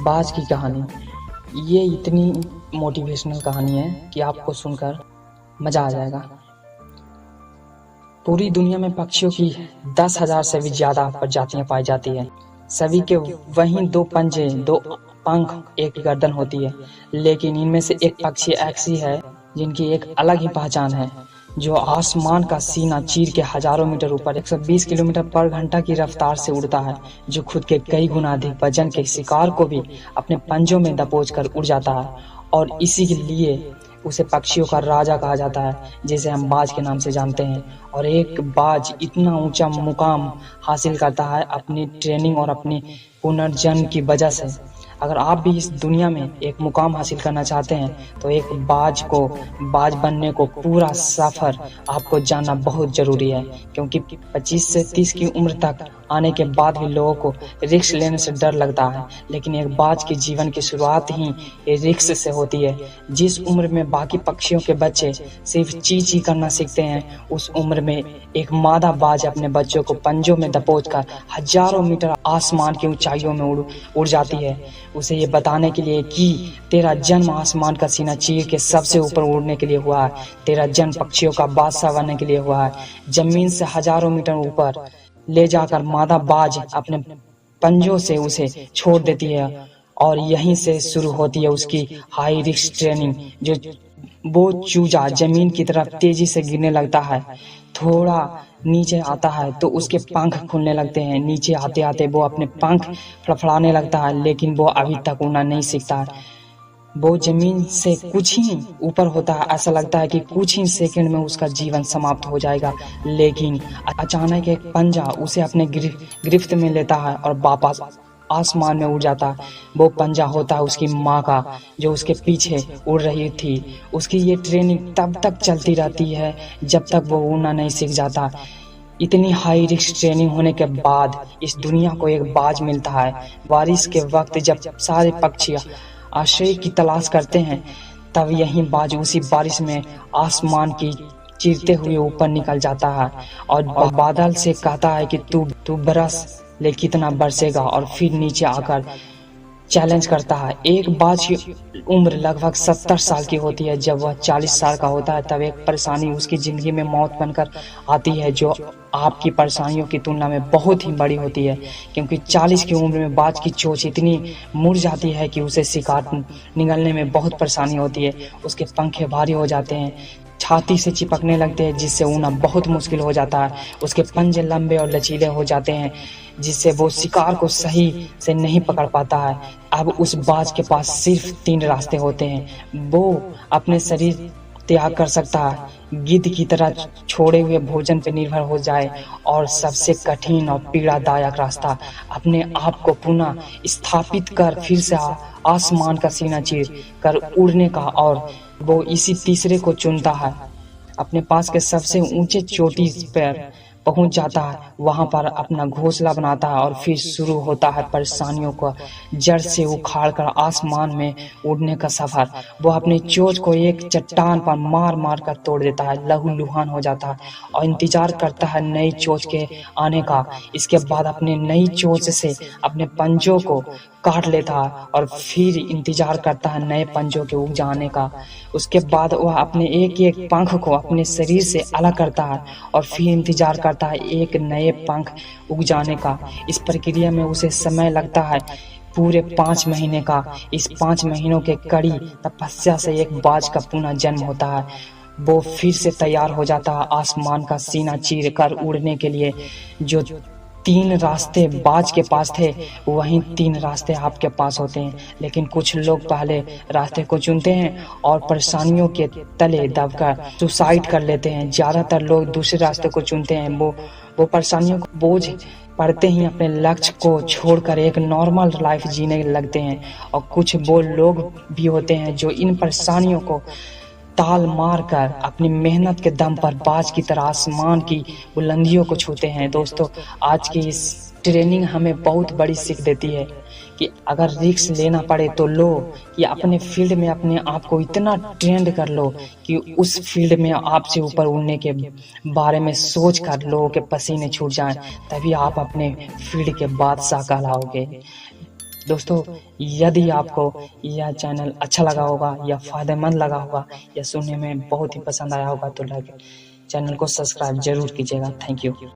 बाज की कहानी। ये इतनी मोटिवेशनल कहानी है कि आपको सुनकर मज़ा आ जाएगा। पूरी दुनिया में पक्षियों की 10,000 से भी ज़्यादा प्रजातियां पाई जाती है। सभी के वहीं 2 पंजे, 2 पंख, एक गर्दन होती है, लेकिन इनमें से एक पक्षी ऐसी है जिनकी एक अलग ही पहचान है, जो आसमान का सीना चीर के हजारों मीटर ऊपर 120 किलोमीटर पर घंटा की रफ्तार से उड़ता है, जो खुद के कई गुना अधिक वजन के शिकार को भी अपने पंजों में दबोच कर उड़ जाता है। और इसी के लिए उसे पक्षियों का राजा कहा जाता है, जिसे हम बाज के नाम से जानते हैं। और एक बाज इतना ऊंचा मुकाम हासिल करता है अपनी ट्रेनिंग और अपनी पुनर्जन्म की वजह से। अगर आप भी इस दुनिया में एक मुकाम हासिल करना चाहते हैं तो एक बाज बनने को पूरा सफ़र आपको जानना बहुत ज़रूरी है, क्योंकि 25 से 30 की उम्र तक आने के बाद भी लोगों को रिस्क लेने से डर लगता है, लेकिन एक बाज के जीवन की शुरुआत ही रिस्क से होती है। जिस उम्र में बाकी पक्षियों के बच्चे सिर्फ ची ची करना सीखते हैं, उस उम्र में एक मादा बाज अपने बच्चों को पंजों में दबोचकर हजारों मीटर आसमान की ऊंचाइयों में उड़ जाती है, उसे ये बताने के लिए कि तेरा जन्म आसमान का सीना चीर के सबसे ऊपर उड़ने के लिए हुआ है। तेरा जन्म पक्षियों का बादशाह बनने के लिए हुआ है। जमीन से हजारों मीटर ऊपर ले जाकर मादा बाज अपने पंजों से उसे छोड़ देती है, और यहीं से शुरू होती है उसकी हाई रिस्क ट्रेनिंग। जो वो चूजा जमीन की तरफ तेजी से गिरने लगता है, थोड़ा नीचे आता है तो उसके पंख खुलने लगते हैं। नीचे आते आते वो अपने पंख फड़फड़ाने लगता है, लेकिन वो अभी तक उड़ना नहीं सीखता है। वो जमीन से कुछ ही ऊपर होता है, ऐसा लगता है कि कुछ ही सेकंड में उसका जीवन समाप्त हो जाएगा, लेकिन अचानक एक पंजा उसे अपने गिरफ्त में लेता है और वापस आसमान में उड़ जाता है। वो पंजा होता है उसकी माँ का, जो उसके पीछे उड़ रही थी। उसकी ये ट्रेनिंग तब तक चलती रहती है जब तक वो उड़ना नहीं सीख जाता। इतनी हाई रिस्क ट्रेनिंग होने के बाद इस दुनिया को एक बाज मिलता है। बारिश के वक्त जब सारे पक्षी आश्रय की तलाश करते हैं, तब यही बाज उसी बारिश में आसमान की चीरते हुए ऊपर निकल जाता है और बादल से कहता है कि तू बरस ले, कितना बरसेगा, और फिर नीचे आकर चैलेंज करता है। एक बाज की उम्र लगभग 70 साल की होती है। जब वह 40 साल का होता है तब एक परेशानी उसकी ज़िंदगी में मौत बनकर आती है, जो आपकी परेशानियों की तुलना में बहुत ही बड़ी होती है, क्योंकि 40 की उम्र में बाज की चोंच इतनी मुड़ जाती है कि उसे शिकार निगलने में बहुत परेशानी होती है। उसके पंखे भारी हो जाते हैं, छाती से चिपकने लगते हैं, जिससे उड़ना बहुत मुश्किल हो जाता है। उसके पंजे लंबे और लचीले हो जाते हैं, जिससे वो शिकार को सही से नहीं पकड़ पाता है। अब उस बाज के पास सिर्फ 3 रास्ते होते हैं। वो अपने शरीर त्याग कर सकता है, गिद्ध की तरह छोड़े हुए भोजन पर निर्भर हो जाए, और सबसे कठिन और पीड़ादायक रास्ता अपने आप को पुनः स्थापित कर फिर से आसमान का सीना चीर कर उड़ने का। और वो इसी तीसरे को चुनता है। अपने पास के सबसे ऊंचे चोटी पर पहुंच जाता है, वहां पर अपना घोंसला बनाता है, और फिर शुरू होता है परेशानियों को जड़ से उखाड़ कर आसमान में उड़ने का सफर। वो अपनी चोंच को एक चट्टान पर मार मार कर तोड़ देता है, लहूलुहान हो जाता है और इंतजार करता है नई चोंच के आने का। इसके बाद अपने नई चोंच से अपने पंजों को काट लेता है और फिर इंतजार करता है नए पंजों के उग जाने का। उसके बाद वह अपने एक एक पंख को अपने शरीर से अलग करता है और फिर इंतजार करता है एक नए पंख उग जाने का। इस प्रक्रिया में उसे समय लगता है पूरे 5 महीने का। इस 5 महीनों के कड़ी तपस्या से एक बाज का पुनः जन्म होता है। वो फिर से तैयार हो जाता है आसमान का सीना चीर कर उड़ने के लिए। जो 3 रास्ते बाज के पास थे, वहीं 3 रास्ते आपके पास होते हैं, लेकिन कुछ लोग पहले रास्ते को चुनते हैं और परेशानियों के तले दबकर सुसाइड कर लेते हैं। ज़्यादातर लोग दूसरे रास्ते को चुनते हैं। वो परेशानियों को बोझ पढ़ते ही अपने लक्ष्य को छोड़कर एक नॉर्मल लाइफ जीने लगते हैं। और कुछ वो लोग भी होते हैं जो इन परेशानियों को ताल मार कर अपनी मेहनत के दम पर बाज की तरह आसमान की बुलंदियों को छूते हैं। दोस्तों, आज की इस ट्रेनिंग हमें बहुत बड़ी सीख देती है कि अगर रिस्क लेना पड़े तो लो, कि अपने फील्ड में अपने आप को इतना ट्रेंड कर लो कि उस फील्ड में आपसे ऊपर उड़ने के बारे में सोच कर लोगों के पसीने छूट जाएं, तभी आप अपने फील्ड के बादशाह कहलाओगे। दोस्तों, यदि आपको यह चैनल अच्छा लगा होगा या फायदेमंद लगा होगा या सुनने में बहुत ही पसंद आया होगा तो लाइक चैनल को सब्सक्राइब जरूर कीजिएगा। Thank you.